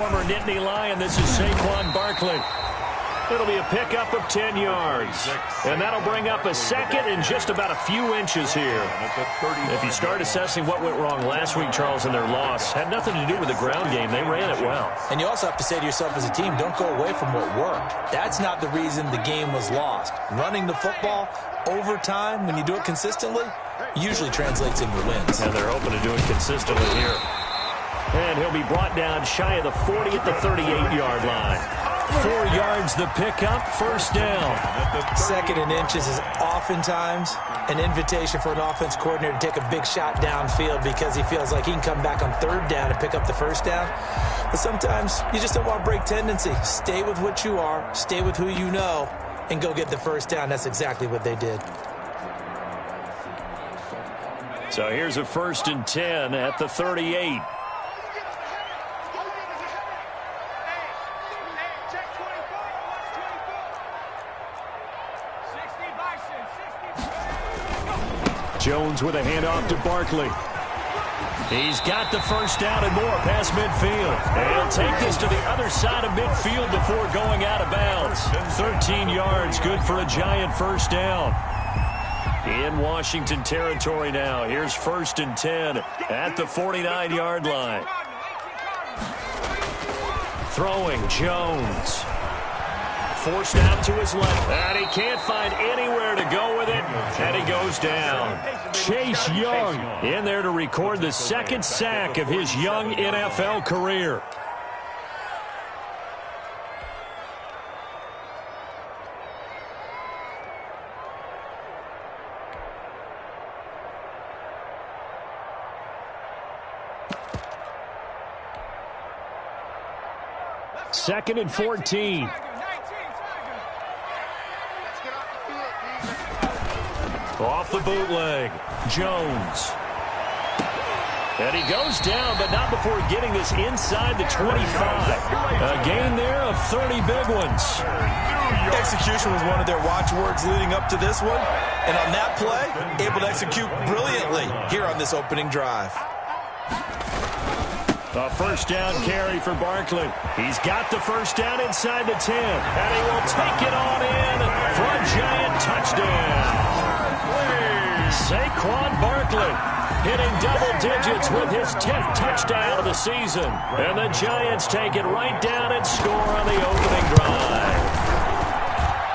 Former Nittany Lion, this is Saquon Barkley. It'll be a pickup of 10 yards. And that'll bring up a second and just about a few inches here. If you start assessing what went wrong last week, Charles, in their loss, had nothing to do with the ground game. They ran it well. And you also have to say to yourself as a team, don't go away from what worked. That's not the reason the game was lost. Running the football over time, when you do it consistently, usually translates into wins. And they're hoping to do it consistently here. And he'll be brought down shy of the 40 at the 38-yard line. 4 yards the pickup, first down. Second and inches is oftentimes an invitation for an offense coordinator to take a big shot downfield because he feels like he can come back on third down and pick up the first down. But sometimes you just don't want to break tendency. Stay with what you are, stay with who you know, and go get the first down. That's exactly what they did. So here's a 1st and 10 at the 38. Jones with a handoff to Barkley. He's got the first down and more past midfield. And he'll take this to the other side of midfield before going out of bounds. 13 yards, good for a Giant first down. In Washington territory now. Here's 1st and 10 at the 49-yard line. Throwing Jones. Forced out to his left, and he can't find anywhere to go with it, and he goes down. Chase Young in there to record the second sack of his young NFL career. Second and 14. Off the bootleg, Jones. And he goes down, but not before getting this inside the 25. A gain there of 30 big ones. Execution was one of their watchwords leading up to this one. And on that play, able to execute brilliantly here on this opening drive. A first down carry for Barkley. He's got the first down inside the 10. And he will take it on in for a Giant touchdown. Saquon Barkley hitting double digits with his 10th touchdown of the season. And the Giants take it right down and score on the opening drive.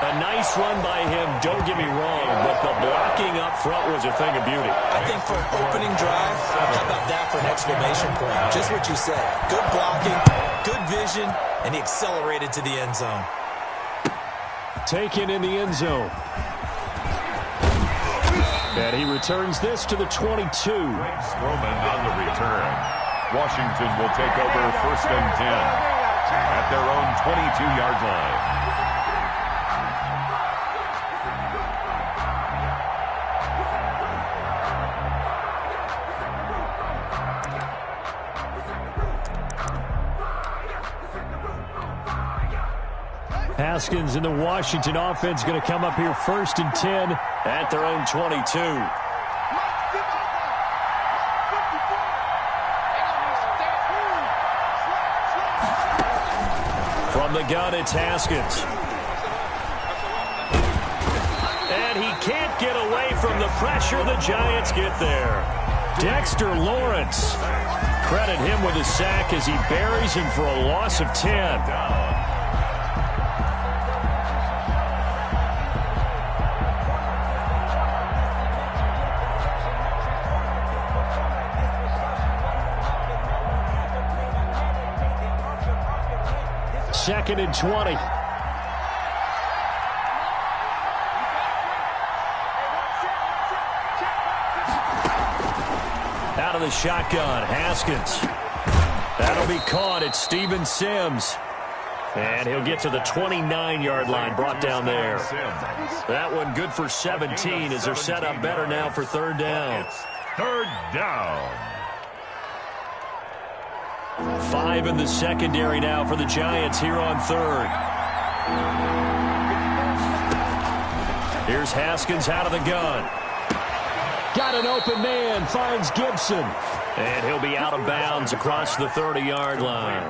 A nice run by him, don't get me wrong, but the blocking up front was a thing of beauty. I think for an opening drive, how about that for an exclamation point? Just what you said. Good blocking, good vision, and he accelerated to the end zone. Taken in the end zone. And he returns this to the 22. Strowman on the return. Washington will take over 1st and 10 at their own 22-yard line. Haskins and the Washington offense going to come up here 1st and 10 at their own 22. From the gun, it's Haskins. And he can't get away from the pressure. The Giants get there. Dexter Lawrence. Credit him with a sack as he buries him for a loss of 10. Second and 20. Out of the shotgun, Haskins. That'll be caught. It's Steven Sims. And he'll get to the 29-yard line, brought down there. That one good for 17 as they're set up better now for 3rd down. 3rd down. 5 in the secondary now for the Giants here on 3rd. Here's Haskins out of the gun. Got an open man, finds Gibson. And he'll be out of bounds across the 30-yard line.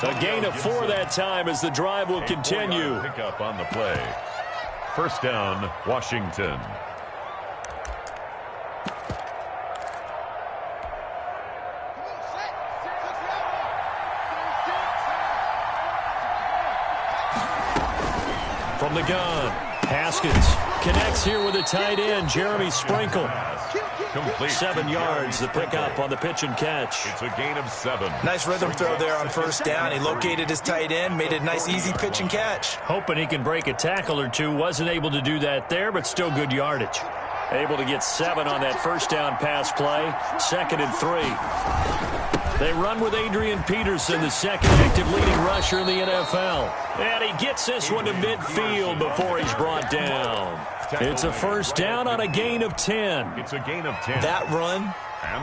A gain of 4 that time as the drive will continue. Pick up on the play. First down, Washington. From the gun, Haskins connects here with a tight end, Jeremy Sprinkle. Complete. 7 yards, the pickup on the pitch and catch. It's a gain of 7. Nice rhythm throw there on first down. He located his tight end, made it a nice, easy pitch and catch. Hoping he can break a tackle or two. Wasn't able to do that there, but still good yardage. Able to get 7 on that first down pass play. 2nd and 3. They run with Adrian Peterson, the second active leading rusher in the NFL. And he gets this one to midfield before he's brought down. It's a first down on a gain of 10. It's a gain of 10. That run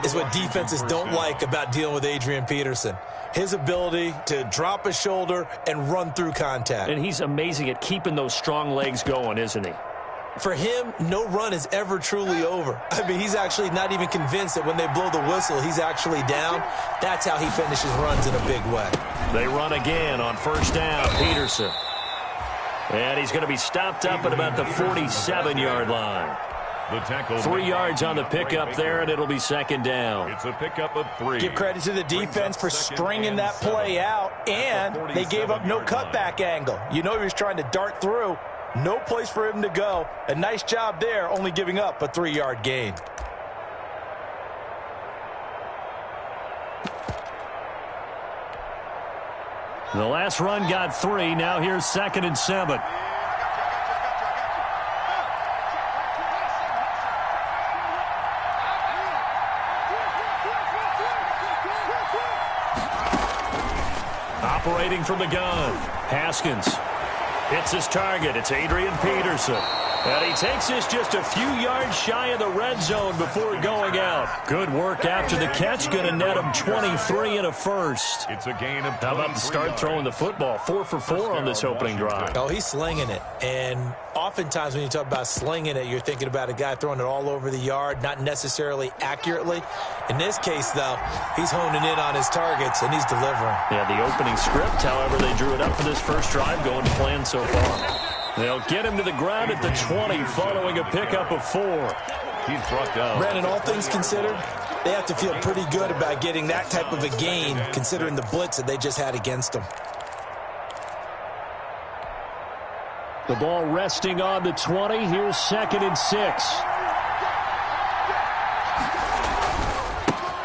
is what defenses don't like about dealing with Adrian Peterson. His ability to drop his shoulder and run through contact. And he's amazing at keeping those strong legs going, isn't he? For him, no run is ever truly over. I mean, he's actually not even convinced that when they blow the whistle, he's actually down. That's how he finishes runs in a big way. They run again on first down, Peterson. And he's going to be stopped up at about the 47-yard line. The tackle 3 yards on the pickup there, and it'll be 2nd down. It's a pickup of 3. Give credit to the defense for stringing that play out, and they gave up no cutback angle. You know he was trying to dart through. No place for him to go. A nice job there, only giving up a 3-yard gain. The last run got 3. Now here's 2nd and 7. Operating from the gun, Haskins hits his target. It's Adrian Peterson. And he takes this just a few yards shy of the red zone before going out. Good work after the catch. Going to net him 23 and a first. It's a gain of 23. How about to start throwing the football? 4 for 4 on this opening drive. Oh, he's slinging it. And oftentimes when you talk about slinging it, you're thinking about a guy throwing it all over the yard, not necessarily accurately. In this case, though, he's honing in on his targets, and he's delivering. Yeah, the opening script, however, they drew it up for this first drive, going to plan so far. They'll get him to the ground at the 20 following a pickup of 4. He's brought down. Brandon, all things considered, they have to feel pretty good about getting that type of a gain, considering the blitz that they just had against them. The ball resting on the 20. Here's 2nd and 6.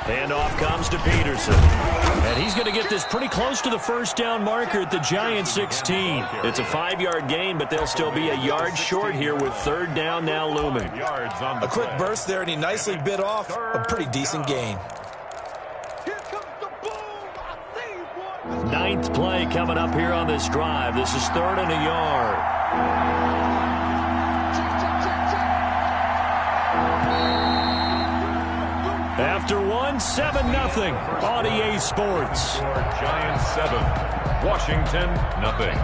Handoff comes to Peterson. And he's going to get this pretty close to the first down marker at the Giants 16. It's a 5-yard gain, but they'll still be a yard short here with 3rd down now looming. A quick burst there, and he nicely bit off a pretty decent gain. 9th play coming up here on this drive. This is 3rd and a yard. After 1, 7-0 on EA Sports. Giants 7, Washington nothing.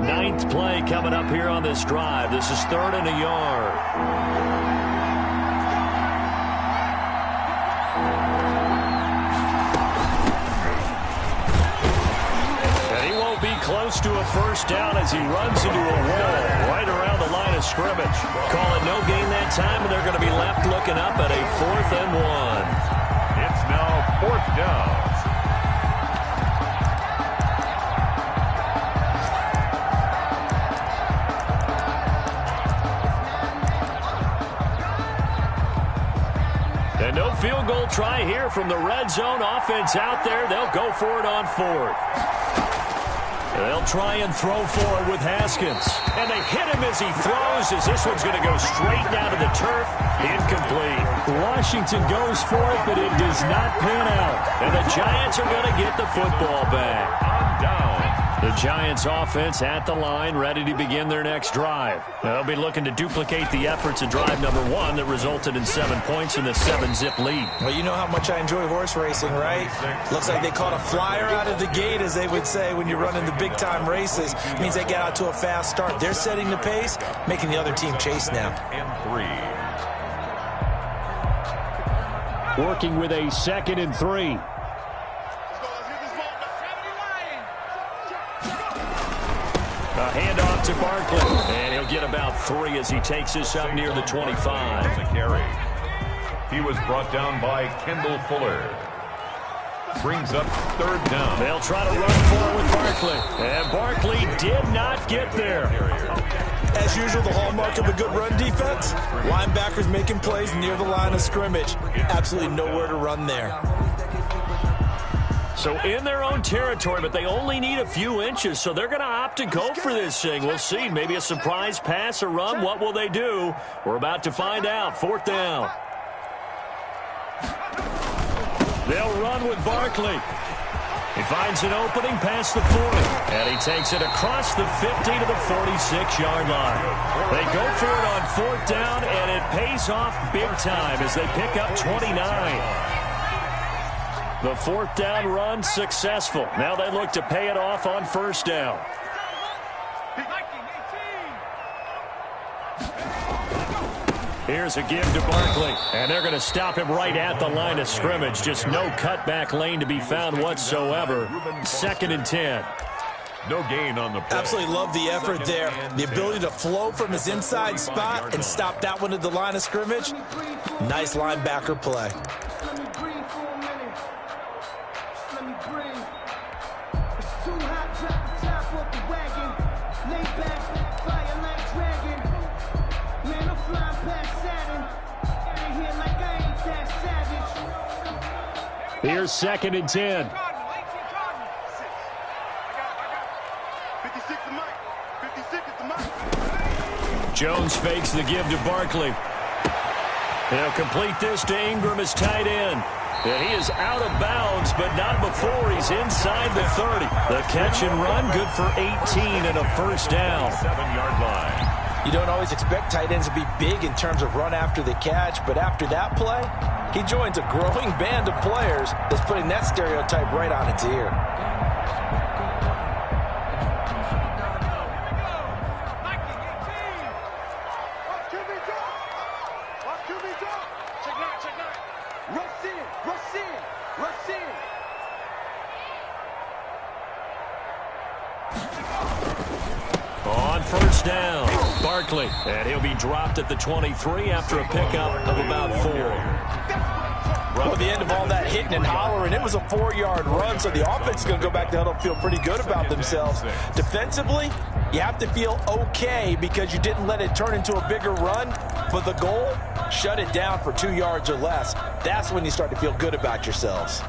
Ninth play coming up here on this drive. This is 3rd and a yard. Close to a first down as he runs into a wall right around the line of scrimmage. Call it no gain that time, and they're going to be left looking up at a 4th and 1. It's now 4th down. And no field goal try here from the red zone. Offense out there. They'll go for it on 4th. They'll try and throw for it with Haskins. And they hit him as he throws, as this one's going to go straight down to the turf. Incomplete. Washington goes for it, but it does not pan out. And the Giants are going to get the football back. On down. The Giants offense at the line, ready to begin their next drive. They'll be looking to duplicate the efforts of drive number 1 that resulted in 7 points in the 7-zip lead. Well, you know how much I enjoy horse racing, right? Looks like they caught a flyer out of the gate, as they would say when you're running the big-time races. It means they get out to a fast start. They're setting the pace, making the other team chase now. And 3. Working with a 2nd and 3. A handoff to Barkley, and he'll get about 3 as he takes this up near the 25. A carry. He was brought down by Kendall Fuller. Brings up 3rd down. They'll try to run for it with Barkley, and Barkley did not get there. As usual, the hallmark of a good run defense, linebackers making plays near the line of scrimmage. Absolutely nowhere to run there. So in their own territory, but they only need a few inches, so they're going to opt to go for this thing. We'll see. Maybe a surprise pass or run. What will they do? We're about to find out. 4th down. They'll run with Barkley. He finds an opening past the 40, and he takes it across the 50 to the 46-yard line. They go for it on 4th down, and it pays off big time as they pick up 29. The 4th down run successful. Now they look to pay it off on 1st down. Here's a give to Barkley, and they're going to stop him right at the line of scrimmage. Just no cutback lane to be found whatsoever. 2nd and 10. No gain on the play. Absolutely love the effort there. The ability to flow from his inside spot and stop that one at the line of scrimmage. Nice linebacker play. Here's 2nd and 10. Jones fakes the give to Barkley. He'll complete this to Ingram as tight end. And he is out of bounds, but not before he's inside the 30. The catch and run, good for 18 and a 1st down. 7-yard line. You don't always expect tight ends to be big in terms of run after the catch, but after that play, he joins a growing band of players that's putting that stereotype right on its ear. On 1st down, Barkley, and he'll be dropped at the 23 after a pickup of about 4. Well, at the end of all that hitting and hollering, it was a 4-yard run, so the offense is going to go back to huddle, feel pretty good about themselves. Defensively, you have to feel okay because you didn't let it turn into a bigger run, but the goal, shut it down for 2 yards or less. That's when you start to feel good about yourselves.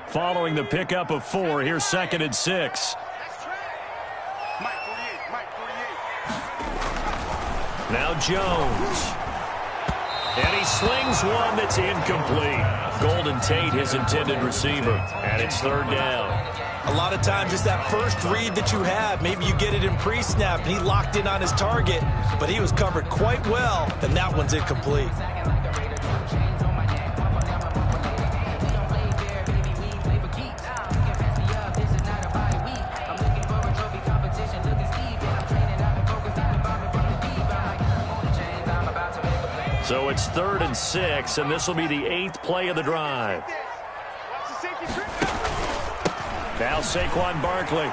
Following the pickup of 4, here's 2nd and 6. Now Jones. And he slings one that's incomplete. Golden Tate, his intended receiver. And it's 3rd down. A lot of times it's that first read that you have. Maybe you get it in pre-snap, and he locked in on his target, but he was covered quite well, and that one's incomplete. So it's 3rd and 6, and this will be the 8th play of the drive. Now Saquon Barkley.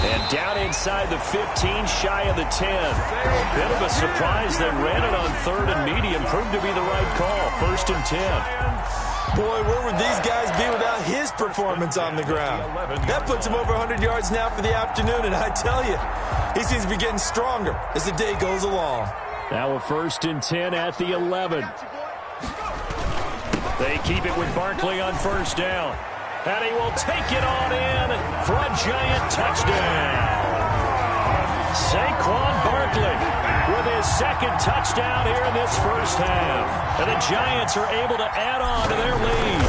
And down inside the 15, shy of the 10. Bit of a surprise. They ran it on 3rd and medium. Proved to be the right call. 1st and 10. Boy, where would these guys be without his performance on the ground? That puts him over 100 yards now for the afternoon, and I tell you, he seems to be getting stronger as the day goes along. Now a 1st and 10 at the 11. They keep it with Barkley on 1st down. And he will take it on in for a giant touchdown. Saquon Barkley with his second touchdown here in this first half. And the Giants are able to add on to their lead.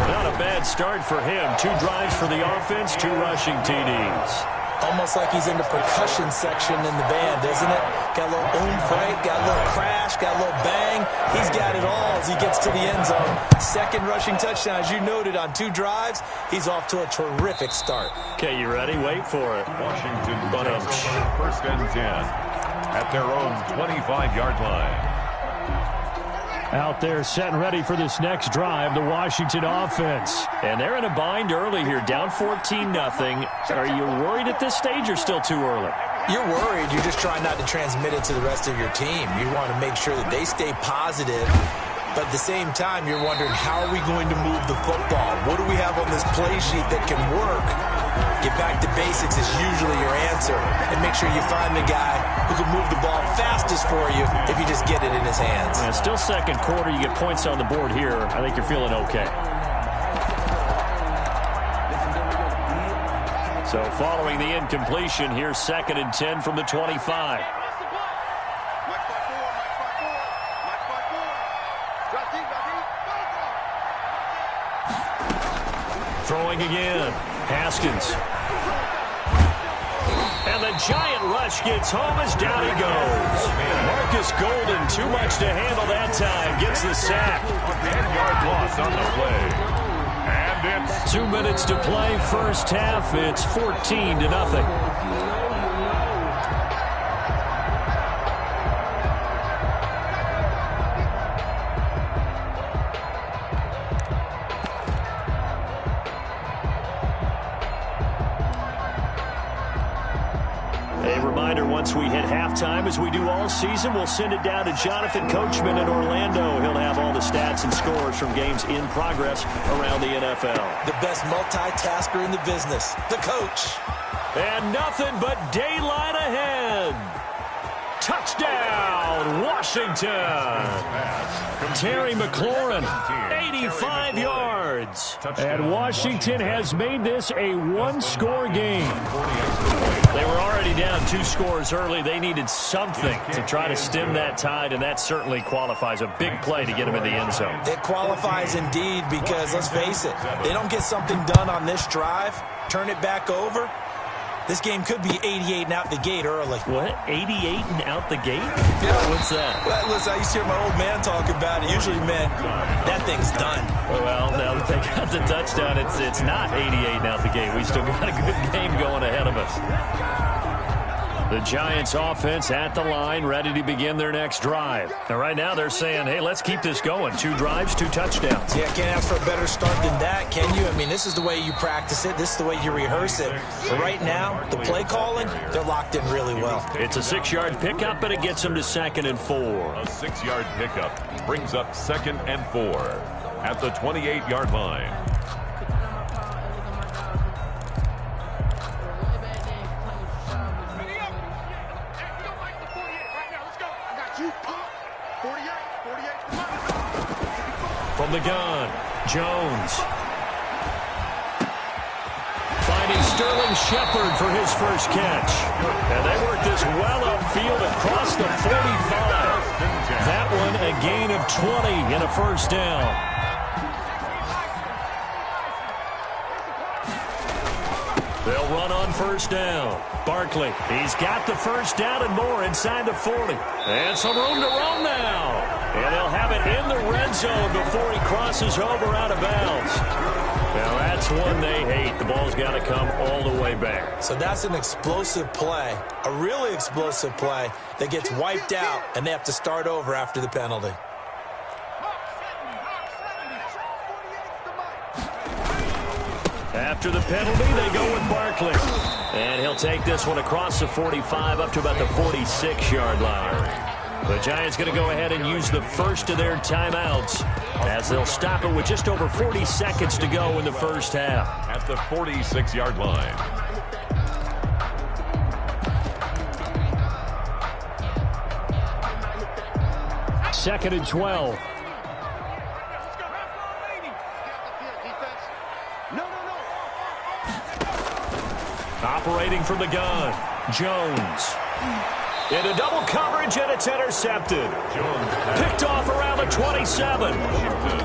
Not a bad start for him. 2 drives for the offense, 2 rushing TDs. Almost like he's in the percussion section in the band, isn't it? Got a little oomph, right? Got a little crash, got a little bang. He's got it all as he gets to the end zone. Second rushing touchdown, as you noted, on 2 drives. He's off to a terrific start. Okay, you ready? Wait for it. Washington takes over first and 10 at their own 25-yard line. Out there set and ready for this next drive, the Washington offense. And they're in a bind early here, down 14-0. Are you worried at this stage or still too early? You're worried. You're just trying not to transmit it to the rest of your team. You want to make sure that they stay positive. But at the same time, you're wondering, how are we going to move the football? What do we have on this play sheet that can work? Get back to basics is usually your answer. And make sure you find the guy who can move the ball fastest for you if you just get it in his hands. Yeah, still second quarter. You get points on the board here. I think you're feeling okay. So following the incompletion, here's 2nd and 10 from the 25. Throwing again. Haskins. And the giant rush gets home as down he goes. Marcus Golden, too much to handle that time, gets the sack. 10-yard loss on the play. And it's 2 minutes to play, first half. It's 14-0. Once we hit halftime, as we do all season, we'll send it down to Jonathan Coachman in Orlando. He'll have all the stats and scores from games in progress around the NFL. The best multitasker in the business, the coach. And nothing but daylight ahead. Touchdown, Washington. Terry McLaurin, 85 yards. And Washington has made this a one-score game. They were already down 2 scores early. They needed something to try to stem that tide, and that certainly qualifies. A big play to get them in the end zone. It qualifies indeed because, let's face it, they don't get something done on this drive, turn it back over, this game could be 88 and out the gate early. What? 88 and out the gate? Yeah. What's that? Well, listen, I used to hear my old man talk about it. Usually meant that thing's done. Well, now that they got the touchdown, it's not 88 and out the gate. We still got a good game going ahead of us. The Giants offense at the line, ready to begin their next drive. And right now they're saying, hey, let's keep this going. 2 drives, 2 touchdowns. Yeah, can't ask for a better start than that, can you? I mean, this is the way you practice it. This is the way you rehearse it. But right now, the play calling, they're locked in really well. It's a 6-yard pickup, and it gets them to 2nd and 4. a 6-yard pickup brings up 2nd and 4 at the 28-yard line. From the gun, Jones. Finding Sterling Shepard for his first catch. And they work this well upfield across the 45. That one a gain of 20 and a first down. They'll run on first down. Barkley, he's got the first down and more inside the 40. And some room to roam now. And they'll have it in the red zone before he crosses over out of bounds. Now that's one they hate. The ball's got to come all the way back. So that's an explosive play, a really explosive play that gets wiped out, and they have to start over after the penalty. After the penalty, they go with Barkley. And he'll take this one across the 45 up to about the 46-yard line. The Giants going to go ahead and use the first of their timeouts as they'll stop it with just over 40 seconds to go in the first half. At the 46-yard line. Second and 12. Operating from the gun. Jones. Into double coverage, and it's intercepted. Picked off around the 27.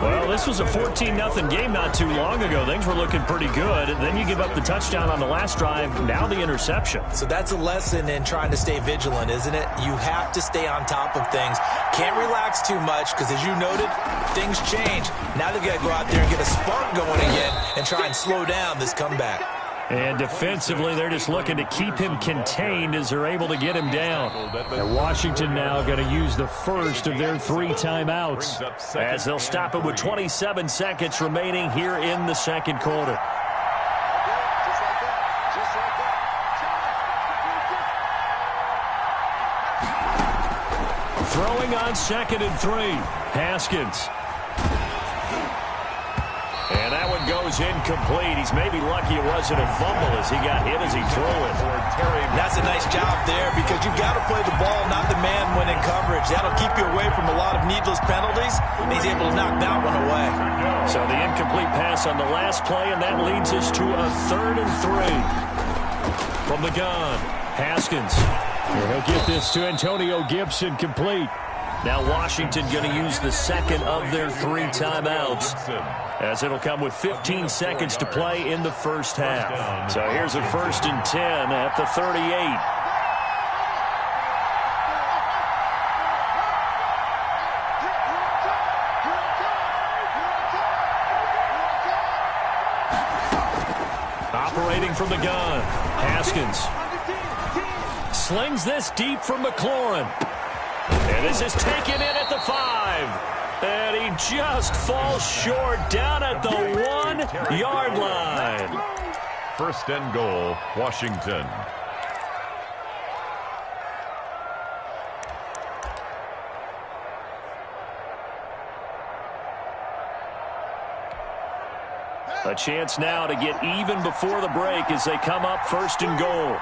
Well, this was a 14-0 game not too long ago. Things were looking pretty good. And then you give up the touchdown on the last drive. Now the interception. So that's a lesson in trying to stay vigilant, isn't it? You have to stay on top of things. Can't relax too much because, as you noted, things change. Now they've got to go out there and get a spark going again and try and slow down this comeback. And defensively, they're just looking to keep him contained as they're able to get him down. And Washington now going to use the first of their 3 timeouts as they'll stop it with 27 seconds remaining here in the second quarter. Throwing on 2nd and 3. Haskins. And that one goes incomplete. He's maybe lucky it wasn't a fumble as he got hit as he threw it. That's a nice job there because you've got to play the ball, not the man when in coverage. That'll keep you away from a lot of needless penalties, and he's able to knock that one away. So the incomplete pass on the last play, and that leads us to a 3rd and 3. From the gun, Haskins. And he'll get this to Antonio Gibson complete. Now Washington going to use the second of their 3 timeouts, as it'll come with 15 seconds to play in the first half. So here's a 1st and 10 at the 38. Operating from the gun, Haskins. Slings this deep from McLaurin. And this is taken in at the 5. And he just falls short down at the 1-yard line. 1st and goal, Washington. A chance now to get even before the break as they come up 1st and goal.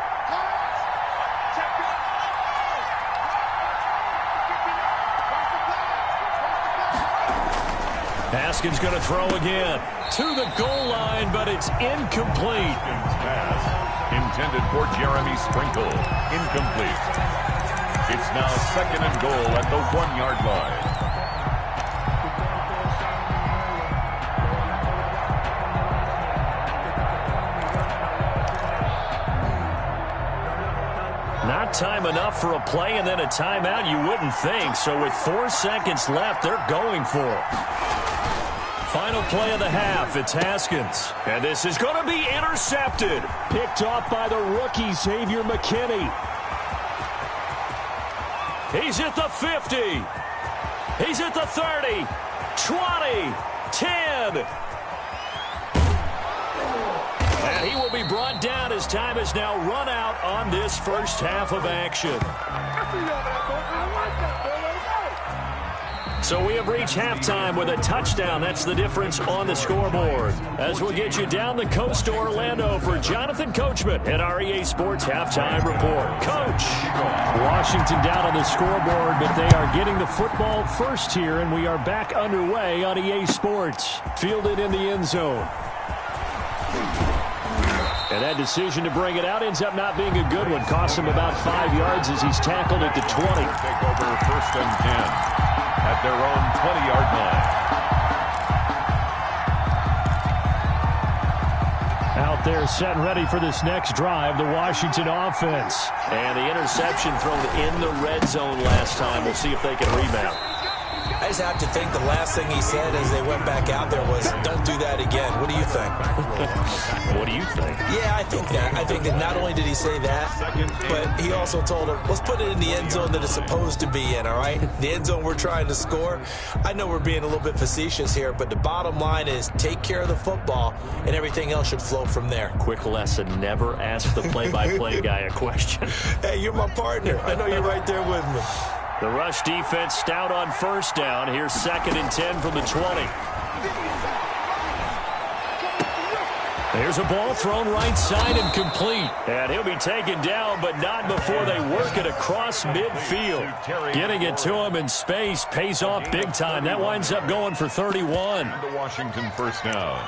Haskins going to throw again to the goal line, but it's incomplete. Pass intended for Jeremy Sprinkle. Incomplete. It's now 2nd and goal at the 1-yard line. Not time enough for a play and then a timeout, you wouldn't think. So with 4 seconds left, they're going for it. Final play of the half, it's Haskins. And this is going to be intercepted. Picked off by the rookie, Xavier McKinney. He's at the 50. He's at the 30. 20. 10. And he will be brought down as time has now run out on this first half of action. So we have reached halftime with a touchdown. That's the difference on the scoreboard. As we'll get you down the coast to Orlando for Jonathan Coachman at our EA Sports Halftime Report. Coach. Washington down on the scoreboard, but they are getting the football first here, and we are back underway on EA Sports. Fielded in the end zone. And that decision to bring it out ends up not being a good one. Costs him about 5 yards as he's tackled at the 20. Take over 1st and 10. At their own 20-yard line. Out there set and ready for this next drive, the Washington offense. And the interception thrown in the red zone last time. We'll see if they can rebound. I just have to think the last thing he said as they went back out there was, don't do that again. What do you think? What do you think? Yeah, I think that. I think that not only did he say that, but he also told him, let's put it in the end zone that it's supposed to be in, all right? The end zone we're trying to score. I know we're being a little bit facetious here, but the bottom line is take care of the football, and everything else should flow from there. Quick lesson, never ask the play-by-play guy a question. Hey, you're my partner. I know you're right there with me. The rush defense stout on 1st down. Here's 2nd and 10 from the 20. There's a ball thrown right side and complete. And he'll be taken down, but not before they work it across midfield. Getting it to him in space pays off big time. That winds up going for 31. The Washington 1st down.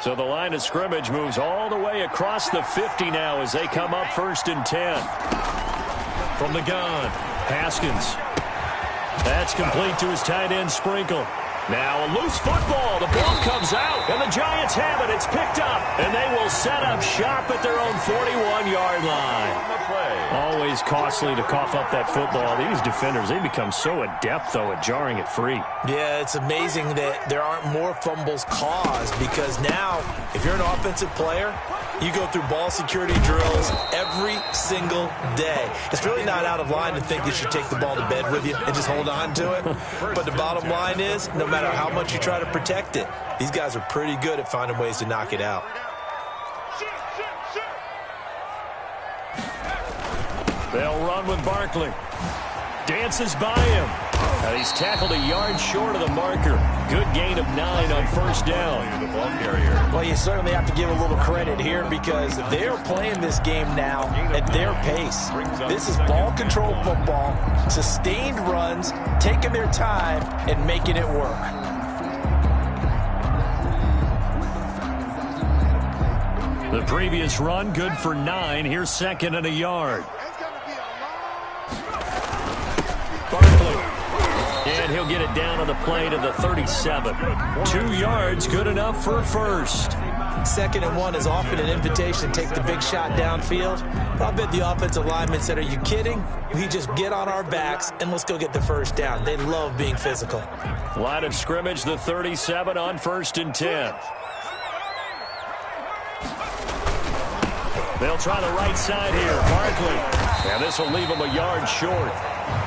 So the line of scrimmage moves all the way across the 50 now as they come up 1st and 10. From the gun, Haskins. That's complete to his tight end, Sprinkle. Now a loose football. The ball comes out, and the Giants have it. It's picked up, and they will set up shop at their own 41-yard line. Always costly to cough up that football. These defenders, they become so adept, though, at jarring it free. Yeah, it's amazing that there aren't more fumbles caused because now, if you're an offensive player, you go through ball security drills every single day. It's really not out of line to think you should take the ball to bed with you and just hold on to it. But the bottom line is, no matter how much you try to protect it, these guys are pretty good at finding ways to knock it out. They'll run with Barkley. Dances by him. And he's tackled a yard short of the marker. Good gain of 9 on 1st down. The ball carrier. Well, you certainly have to give a little credit here because they're playing this game now at their pace. This is ball control football, sustained runs, taking their time, and making it work. The previous run, good for 9. Here's 2nd and a yard. Barkley. And he'll get it down on the play to the 37. 2 yards, good enough for a first. 2nd and 1 is often an invitation to take the big shot downfield. But I bet the offensive lineman said, are you kidding? We just get on our backs and let's go get the first down. They love being physical. Line of scrimmage, the 37 on 1st and 10. They'll try the right side here. Barkley. And this will leave him a yard short.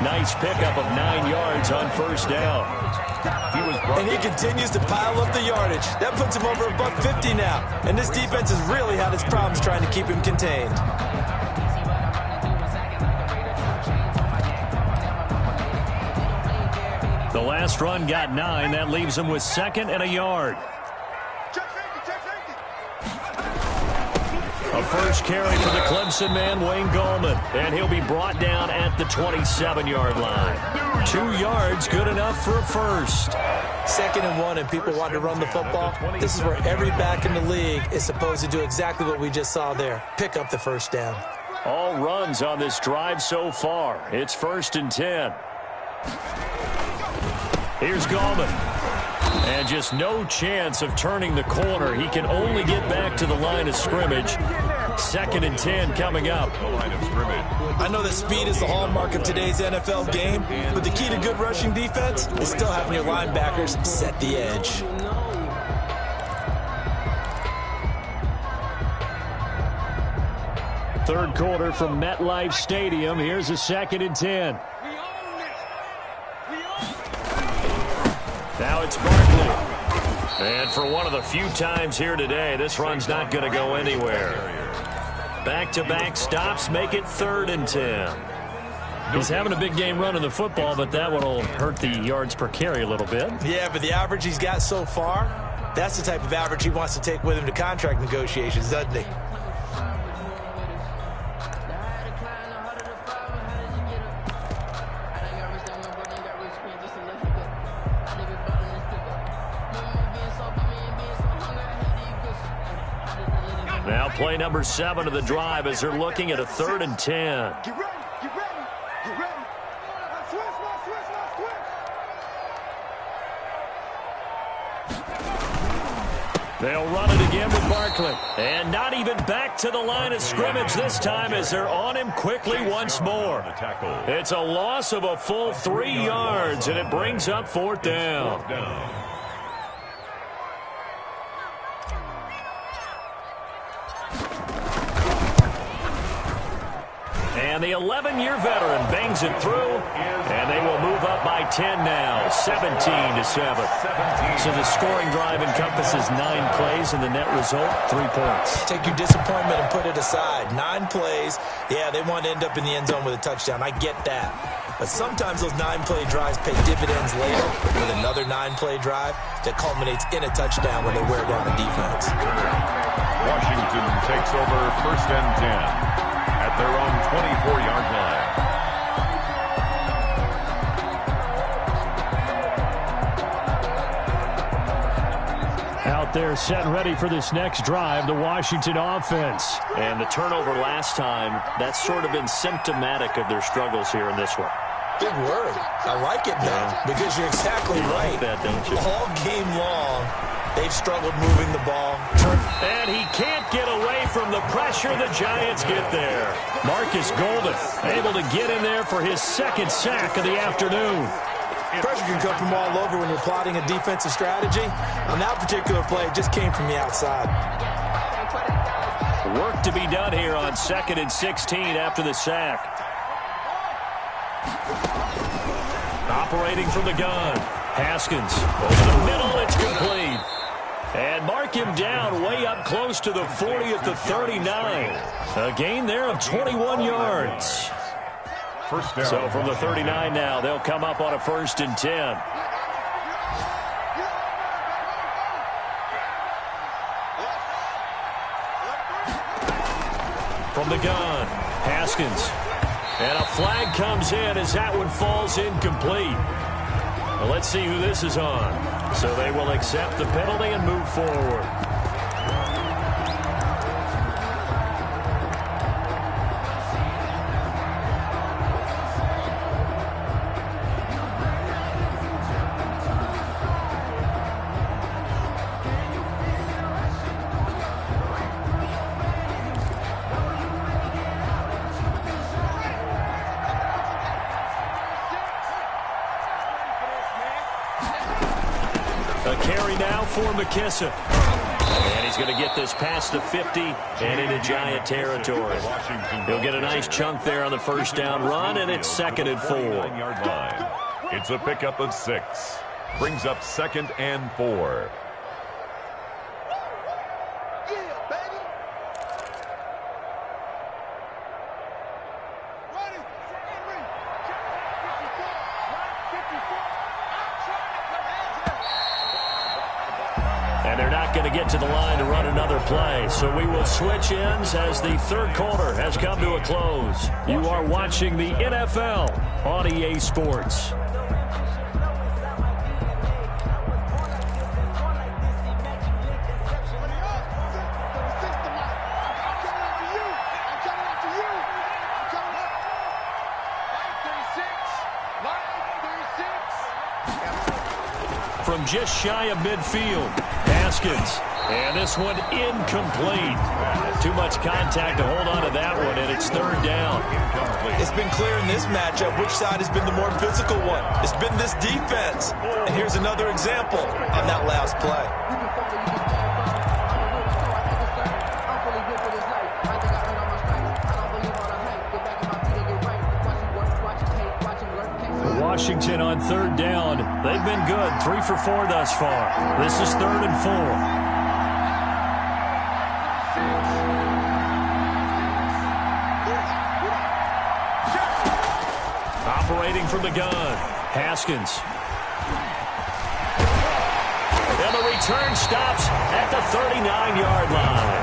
Nice pickup of 9 yards on 1st down. And he continues to pile up the yardage. That puts him over $150 now. And this defense has really had its problems trying to keep him contained. The last run got 9. That leaves him with 2nd and a yard. A first carry for the Clemson man, Wayne Gallman. And he'll be brought down at the 27-yard line. 2 yards, good enough for a first. 2nd and 1, and people want to run the football. This is where every back in the league is supposed to do exactly what we just saw there. Pick up the first down. All runs on this drive so far. It's 1st and 10. Here's Gallman. And just no chance of turning the corner. He can only get back to the line of scrimmage. 2nd and 10 coming up. I know that speed is the hallmark of today's NFL game, but the key to good rushing defense is still having your linebackers set the edge. Third quarter from MetLife Stadium. Here's a 2nd and 10. Now it's Barkley. And for one of the few times here today, this run's not going to go anywhere. Back-to-back stops make it 3rd and 10. He's having a big game running the football, but that one will hurt the yards per carry a little bit. Yeah, but the average he's got so far, that's the type of average he wants to take with him to contract negotiations, doesn't he? Now play number 7 of the drive as they're looking at a 3rd and 10. Get ready. They'll run it again with Barkley. And not even back to the line of scrimmage this time as they're on him quickly once more. It's a loss of a full 3 yards, and it brings up 4th down. And the 11-year veteran bangs it through, and they will move up by 10 now, 17-7. So the scoring drive encompasses 9 plays, and the net result, 3 points. Take your disappointment and put it aside. 9 plays, yeah, they want to end up in the end zone with a touchdown. I get that. But sometimes those 9-play drives pay dividends later with another 9-play drive that culminates in a touchdown when they wear down the defense. Washington takes over 1st and 10. At their own 24-yard line. Out there set and ready for this next drive, the Washington offense. And the turnover last time, that's sort of been symptomatic of their struggles here in this one. Big word. I like it, though, because you're exactly right. Like that, don't you? All game long, they've struggled moving the ball. And he can't get away from the pressure. The Giants get there. Marcus Golden able to get in there for his second sack of the afternoon. Pressure can come from all over when you're plotting a defensive strategy. On that particular play, it just came from the outside. Work to be done here on 2nd and 16 after the sack. Operating from the gun. Haskins over the middle. It's complete. And mark him down way up close to the 40 at the 39. A gain there of 21 yards. First down. So from the 39 now, they'll come up on a 1st and 10. From the gun, Haskins. And a flag comes in as that one falls incomplete. Well, let's see who this is on. So they will accept the penalty and move forward. For McKissick. And he's going to get this past the 50 and into Giant territory. He'll get a nice chunk there on the first down run, and it's 2nd and 4. Line. It's a pickup of 6. Brings up 2nd and 4. Going to get to the line to run another play. So we will switch ends as the third quarter has come to a close. You are watching the NFL on EA Sports. From just shy of midfield, Haskins. And this one incomplete. Too much contact to hold on to that one, and it's 3rd down. It's been clear in this matchup which side has been the more physical one. It's been this defense. And here's another example on that last play. Washington on 3rd down. They've been good. 3 for 4 thus far. This is 3rd and 4. Operating from the gun. Haskins. And the return stops at the 39-yard line.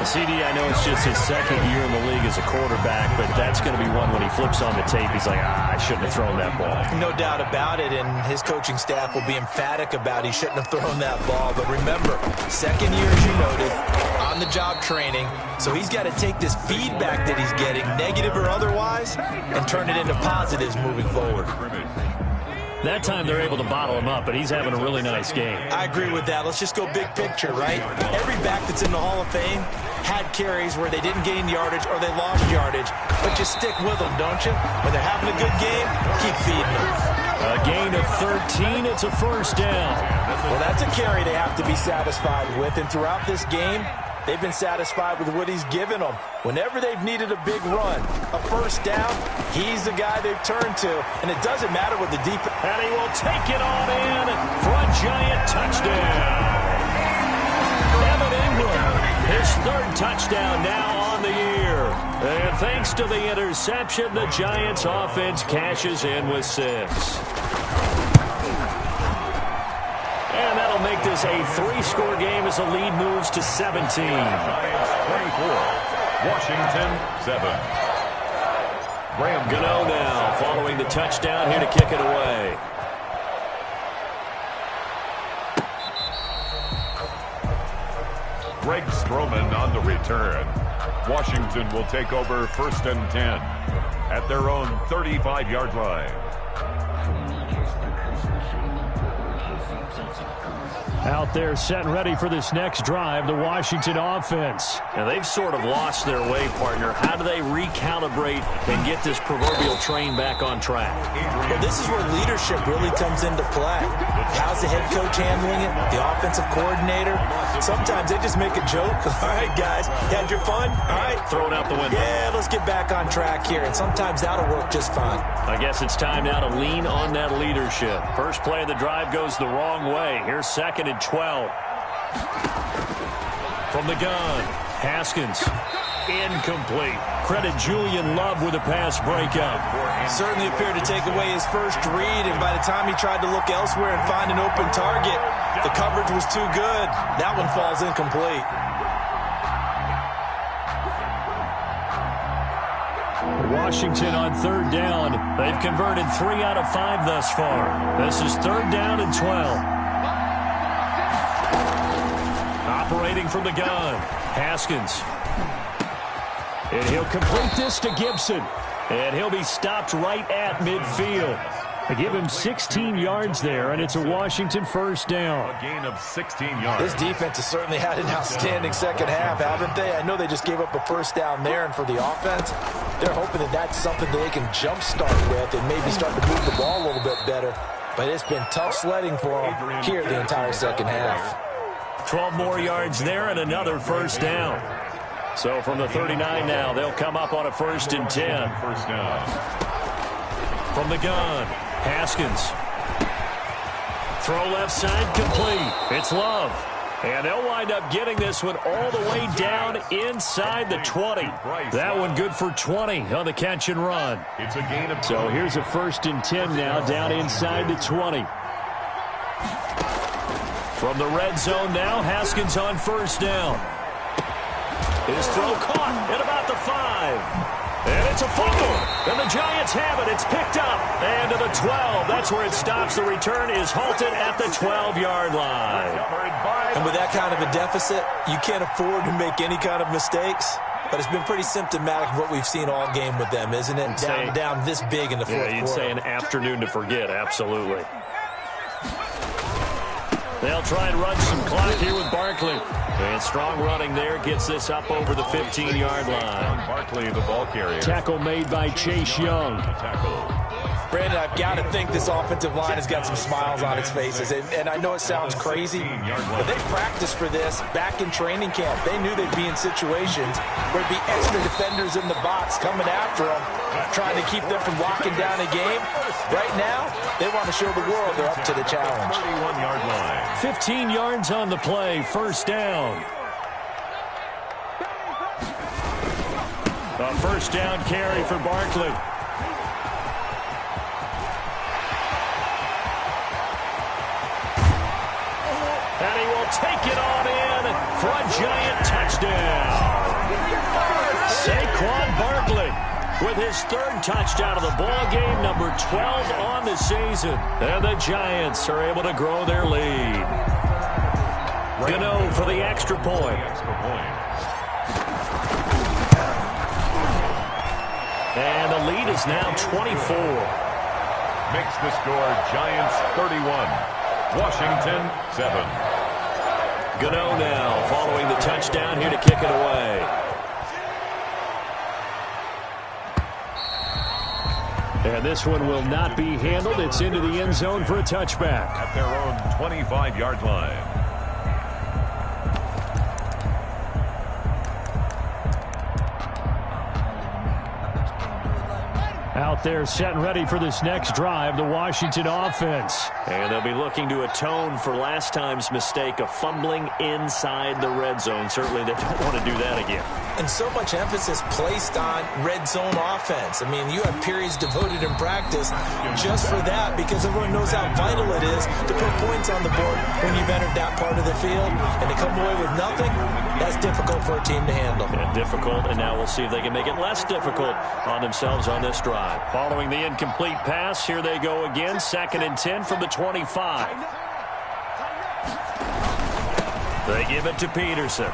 CD, I know it's just his 2nd year in the league as a quarterback, but that's going to be one when he flips on the tape. He's like, I shouldn't have thrown that ball. No doubt about it, and his coaching staff will be emphatic about he shouldn't have thrown that ball. But remember, 2nd year, as you noted, on-the-job training, so he's got to take this feedback that he's getting, negative or otherwise, and turn it into positives moving forward. That time they're able to bottle him up, but he's having a really nice game. I agree with that. Let's just go big picture, right? Every back that's in the Hall of Fame had carries where they didn't gain yardage or they lost yardage, but you stick with them, don't you? When they're having a good game, keep feeding them. A gain of 13, it's a 1st down. Well, that's a carry they have to be satisfied with, and throughout this game, they've been satisfied with what he's given them. Whenever they've needed a big run, a 1st down, he's the guy they've turned to, and it doesn't matter what the defense. And he will take it on in for a Giant touchdown. Evan Ingram, his 3rd touchdown now on the year. And thanks to the interception, the Giants offense cashes in with 6. And that'll make this a 3-score game as the lead moves to 17. 24. Washington 7. Graham Gano now following the touchdown here to kick it away. Greg Stroman on the return. Washington will take over 1st and 10 at their own 35-yard line. Out there set and ready for this next drive, the Washington offense. Now, they've sort of lost their way, partner. How do they recalibrate and get this proverbial train back on track? Well, this is where leadership really comes into play. How's the head coach handling it? The offensive coordinator? Sometimes they just make a joke. All right, guys, you had your fun? All right. Throw it out the window. Yeah, let's get back on track here. And sometimes that'll work just fine. I guess it's time now to lean on that leadership. First play of the drive goes the wrong way. Here's 2nd and 12. From the gun, Haskins. Incomplete. Credit Julian Love with a pass breakup. Certainly appeared to take away his first read, and by the time he tried to look elsewhere and find an open target, the coverage was too good. That one falls incomplete. Washington on 3rd down. They've converted 3 out of 5 thus far. This is 3rd down and 12. Operating from the gun, Haskins. And he'll complete this to Gibson. And he'll be stopped right at midfield. They give him 16 yards there, and it's a Washington 1st down. A gain of 16 yards. This defense has certainly had an outstanding second half, haven't they? I know they just gave up a 1st down there, and for the offense, they're hoping that that's something that they can jumpstart with and maybe start to move the ball a little bit better. But it's been tough sledding for them here the entire second half. 12 more yards there and another 1st down. So from the 39 now, they'll come up on a 1st and 10. 1st down. From the gun, Haskins. Throw left side complete. It's Love. And they'll wind up getting this one all the way down inside the 20. That one good for 20 on the catch and run. It's a gain of 20. So here's a 1st and 10 now down inside the 20. From the red zone now, Haskins on 1st down. His throw caught at about the 5. And it's a fumble. And the Giants have it. It's picked up. And to the 12. That's where it stops. The return is halted at the 12-yard line. And with that kind of a deficit, you can't afford to make any kind of mistakes. But it's been pretty symptomatic of what we've seen all game with them, isn't it? Down this big in the fourth quarter. You'd say an afternoon to forget. Absolutely. They'll try and run some clock here with Barkley. And strong running there gets this up over the 15-yard line. Barkley, the ball carrier. Tackle made by Chase Young. Brandon, I've got to think this offensive line has got some smiles on its faces. And I know it sounds crazy, but they practiced for this back in training camp. They knew they'd be in situations where there'd be extra defenders in the box coming after them, trying to keep them from locking down a game. Right now, they want to show the world they're up to the challenge. 31-yard line. 15 yards on the play, 1st down. A 1st down carry for Barkley. And he will take it on in for a Giant touchdown. Saquon Barkley with his 3rd touchdown of the ball game, number 12 on the season. And the Giants are able to grow their lead. Gano for the extra point. And the lead is now 24. Makes the score Giants 31. Washington 7. Gano now following the touchdown here to kick it away. And this one will not be handled. It's into the end zone for a touchback. At their own 25-yard line. Out there set and ready for this next drive, the Washington offense. And they'll be looking to atone for last time's mistake of fumbling inside the red zone. Certainly they don't want to do that again. And so much emphasis placed on red zone offense. I mean, you have periods devoted in practice just for that because everyone knows how vital it is to put points on the board when you've entered that part of the field. And to come away with nothing, that's difficult for a team to handle. Yeah, difficult, and now we'll see if they can make it less difficult on themselves on this drive. Following the incomplete pass, here they go again. 2nd and 10 from the 25. They give it to Peterson.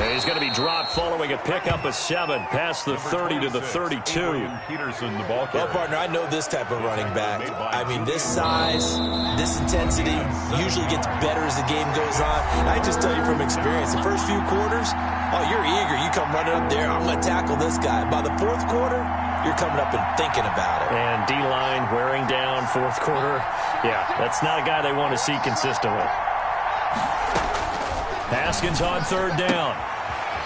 And he's going to be dropped following a pickup of 7 past the 30 to the 32. Peterson, the ball Well, carrier. partner, I know this type of running back. I mean, this size, this intensity usually gets better as the game goes on. And I just tell you from experience, the first few quarters, oh, you're eager. You come running up there, I'm going to tackle this guy. By the fourth quarter, you're coming up and thinking about it. And D-line wearing down fourth quarter. Yeah, that's not a guy they want to see consistently. Haskins on third down.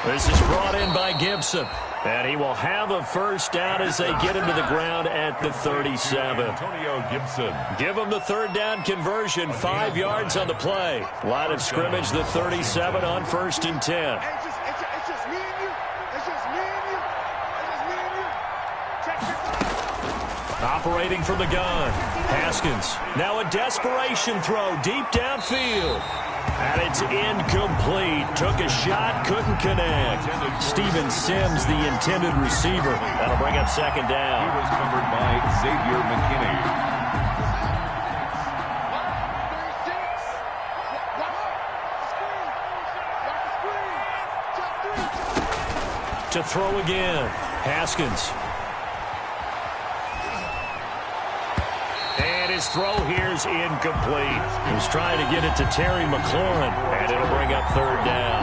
This is brought in by Gibson. And he will have a first down as they get him to the ground at the 37. Antonio Gibson. Give him the third down conversion. 5 yards on the play. Line of scrimmage, the 37 on 1st and 10. It's just me and you. It's just me and you. It's just me and you. Check. Operating from the gun. Haskins. Now a desperation throw deep downfield. And it's incomplete. Took a shot, couldn't connect. Steven Sims, the intended receiver. That'll bring up second He down. was covered by Xavier McKinney. To throw again. Haskins. And his throw here is incomplete. He was trying to get it to Terry McLaurin, and it'll bring up third down.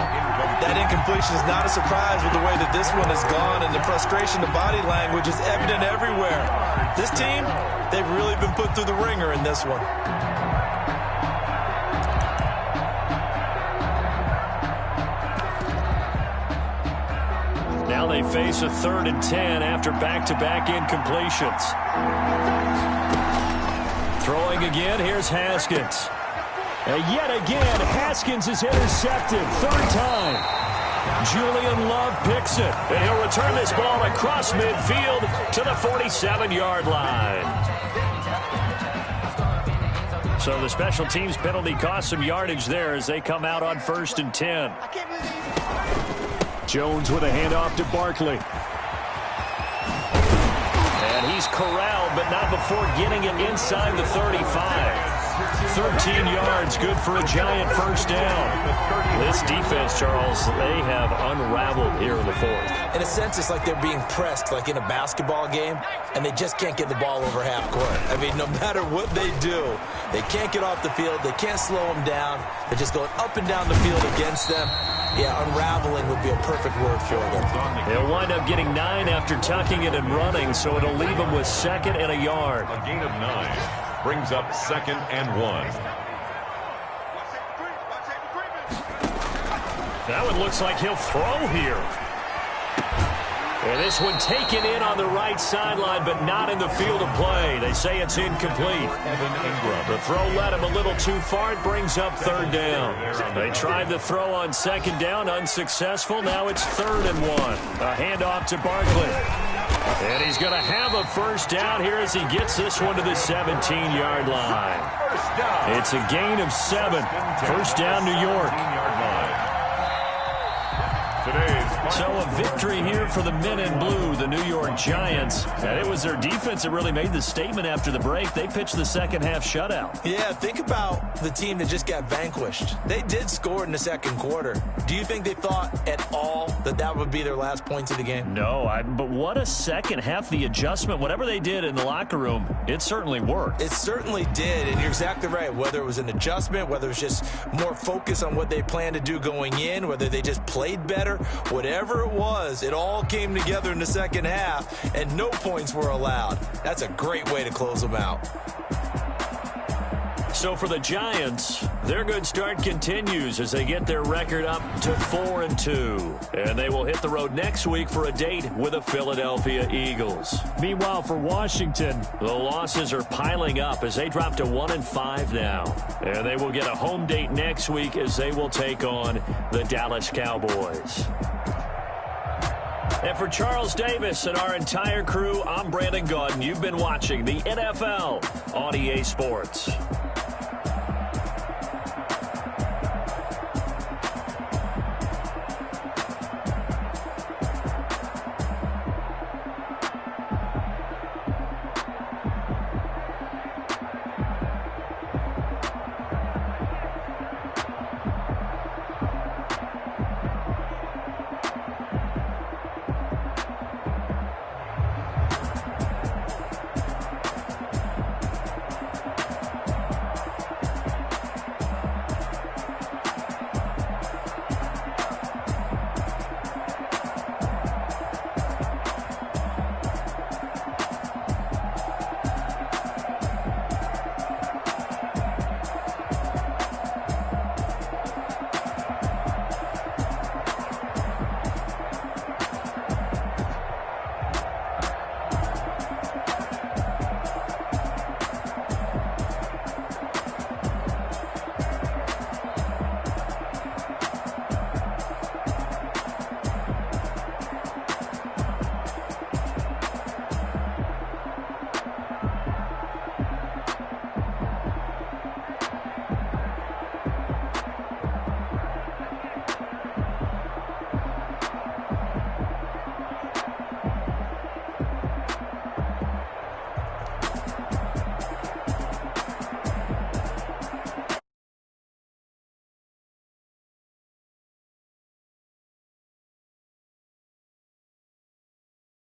That incompletion is not a surprise with the way that this one has gone, and the frustration, the body language is evident everywhere. This team, they've really been put through the ringer in this one. Now they face a 3rd and 10 after back-to-back incompletions. Throwing again, here's Haskins. And yet again, Haskins is intercepted. 3rd time. Julian Love picks it. And he'll return this ball across midfield to the 47-yard line. So the special teams penalty cost some yardage there as they come out on 1st and 10. Jones with a handoff to Barkley. And he's corralled, but not before getting it inside the 35. 13 yards, good for a giant first down. This defense, Charles, they have unraveled here in the 4th. In a sense, it's like they're being pressed, like in a basketball game, and they just can't get the ball over half court. I mean, no matter what they do, they can't get off the field. They can't slow them down. They're just going up and down the field against them. Yeah, unraveling would be a perfect word for them. They'll wind up getting 9 after tucking it and running, so it'll leave them with 2nd and a yard. A gain of 9 brings up 2nd and 1. That one looks like he'll throw here. And this one taken in on the right sideline, but not in the field of play. They say it's incomplete. The throw led him a little too far. It brings up 3rd down. They tried the throw on 2nd down, unsuccessful. Now it's 3rd and 1. A handoff to Barkley. And he's going to have a first down here as he gets this one to the 17-yard line. It's a gain of 7. First down, New York. So a victory here for the men in blue, the New York Giants. And it was their defense that really made the statement after the break. They pitched the second-half shutout. Yeah, think about the team that just got vanquished. They did score in the 2nd quarter. Do you think they thought at all that that would be their last points of the game? No, but what a second half. The adjustment, whatever they did in the locker room, it certainly worked. It certainly did, and you're exactly right. Whether it was an adjustment, whether it was just more focus on what they planned to do going in, whether they just played better, whatever it was, it all came together in the 2nd half, and no points were allowed. That's a great way to close them out. So for the Giants, their good start continues as they get their record up to 4-2. And they will hit the road next week for a date with the Philadelphia Eagles. Meanwhile, for Washington, the losses are piling up as they drop to 1-5 now. And they will get a home date next week as they will take on the Dallas Cowboys. And for Charles Davis and our entire crew, I'm Brandon Gaudin. You've been watching the NFL on EA Sports.